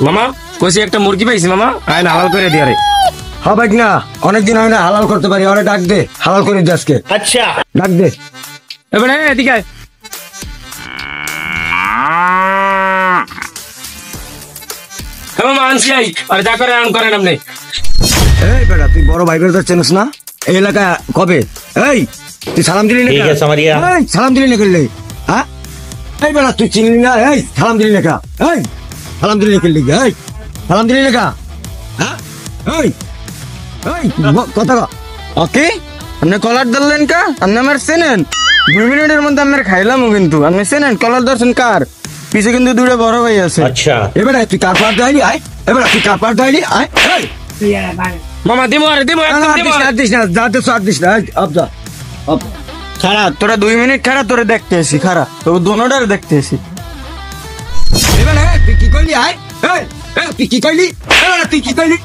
মামা কইছি একটা মুরগি পাইছি মামা, আয় না হালাল করে দিয়ে রে। হ্যাঁ ভাই না, অনেকদিন হয় না হালাল করতে পারি, ওরে ডাক দে, হালাল করে দে আজকে। আচ্ছা ডাক দে। এবারে এদিকে আয়। হ্যাঁ মামা আনছি, আই আর যা করে আন করেন আপনি। এই বেটা তুই বড় ভাই বের চিনিস না এই এলাকা কবে? এই তুই সালাম দিলি না? এই সালাম দিলি না করলে? হ্যাঁ এই বেটা তুই চিনলি না? এই সালাম দিলি না? এই সালাম দিলি না করলি? এই সালাম দিলি না? হ্যাঁ এই এই কথা ওকে, আপনি কলার ধরলেন কা? আপনি আমার চেনেন? 2 মিনিটের মধ্যে আমার খাইলাম কিন্তু আপনি চেনেন কলার ধরছেন কার? পিছে কিন্তু দুটো বড় ভাই আছে। আচ্ছা এবারে তুই কার পার দাইলি? আয় এবারে তুই কার পার দাইলি? আয় এই মামা দিমো আরে দিমো একদম দিমো। দিস না, যাতে সাথ দিস না। আব যা আব। খারাপ তোরা 2 মিনিট খারাপ তোরে দেখতে এসি, খারাপ তো দোনোটারে দেখতে এসি। এবারে তুই কি করলি? আয় এই তুই কি করলি? এবারে তুই কি করলি?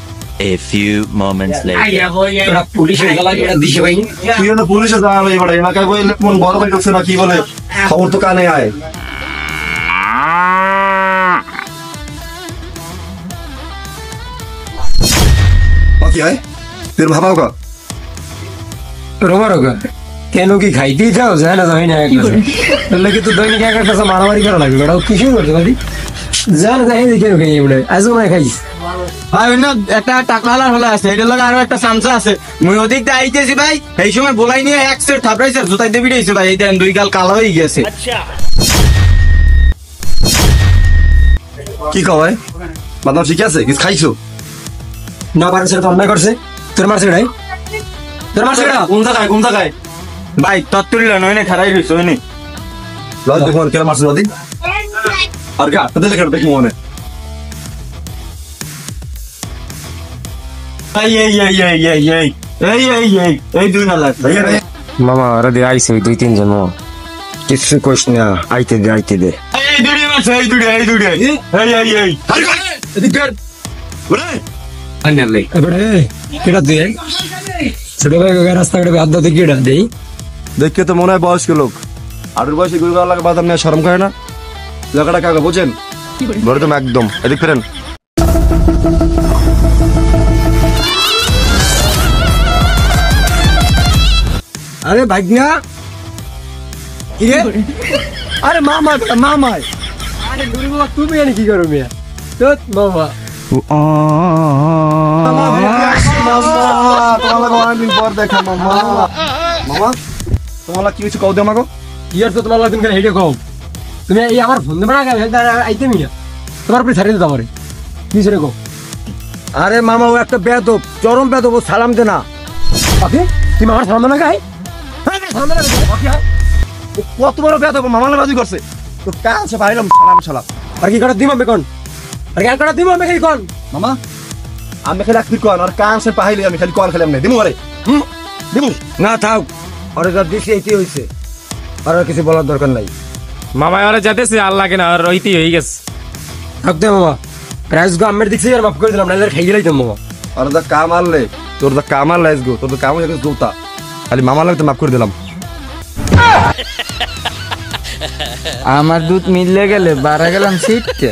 A few moments later. তোরা পুলিশের গলায় এটা দিছে ভাই। তুই না পুলিশে জানালো এবার এলাকায় বলে কোন বড় ভাই করছে না কি বলে খবর তো কানে আয়। বাকি আয় তোর ভাবাও কা রোমা রোগা কেন কি খাইতেই যাও? যায় না যাই না তাহলে কি তো দৈনিক এক একটা মারামারি করা লাগবে? ওটা কিছু করতে পারি জান যাই কেন খাই এমনি আজও না খাইস। ভাই না একটা টাকলা হলা আছে, এটার লগে আরো একটা সামসা আছে। মুই ওদিক দিয়ে আইতেছি ভাই, এই সময় বলাই নিয়ে এক সেট থাপড়াইছে, জুতাই দিয়ে বিড়াইছে ভাই। এই দেন 2 গাল কালো হয়ে গেছে। কি কয় বাদাম ঠিক আছে কিছু খাইছো? না পারে সেটা তো অন্যায় করছে। তোর মারছে নাই? তোর মারছে না? কোন জায়গায় ভাই তত তুলল নইনে খারাই রইছ ওইনে। লজ দেখো কেন মারছো লদি আর গা তাদের লেখা দেখো মনে এই এই এই এই এই এই এই এই এই এই 2 নালা ভাইয়া রে মামা ওরা দিয়ে আইছে 2-3 জন মামা। কিছু কইস না, আইতে দে আইতে দে। এই দুড়ি মাছ, এই দুড়ি এই দুড়ি এই এই এই এদিকে ওরে আনলে এবারে কেটা দে ছোট ভাই রাস্তাঘাটে হাত দাও দেখি এটা দেই। দেখে তো মনে হয় বয়স্ক লোক, আটুর বয়সে গুরু লাগে বাদাম নিয়ে শরম করে না জায়গাটা কাকা বোঝেন ধরে তুমি একদম এদিক ফেরেন। আরে ভাগনা কি রে? আরে মামা মামা আরে দুরি বাবা তুমি এনে কি করো মিয়া? তো মামা তোমার কি কিছু কও দে আমাকে কি আর তো তোমার লাগদিন করে হেডে কম তুমি এই আমার ফোন দেবা না আইতে মিয়া তোমার উপরে ছাড়িয়ে দিতে আমারে কি ছেড়ে কো? আরে মামা ও একটা বেদব, চরম বেদব, ও সালাম দে না। ওকে তুমি আমার সালাম দে না গাই? সালাম দে না ওকে কত বড় বেদ মামালে বাজি করছে তো কাছে পাইলাম সালাম সালাম আর কি করে দিমা বেকন? আর কি করে দিমা বেকন কোন? মামা আমি খালি এক কোন আর কাছে পাইলে আমি খালি কোন খেলাম না দিমু আরে দিমু না থাক, আরে যা দিছি এইটি হইছে, আর কিছু বলার দরকার নাই। মামা ওরা যাতেছে আল্লাহ কেন আর রইতে হয়ে গেছে। থাকতে মামা প্রাইস গো আমের দিছি আর মাফ করে দিলাম, নাইলে খাই গেলাই তো মামা। আর দা কাম আনলে তোর দা কাম আর লাইস গো তোর দা কাম হয়ে গেছে জোতা খালি মামা লাগতে মাফ করে দিলাম। আমার দুধ মিললে গেলে বাড়া গেলাম সিটকে।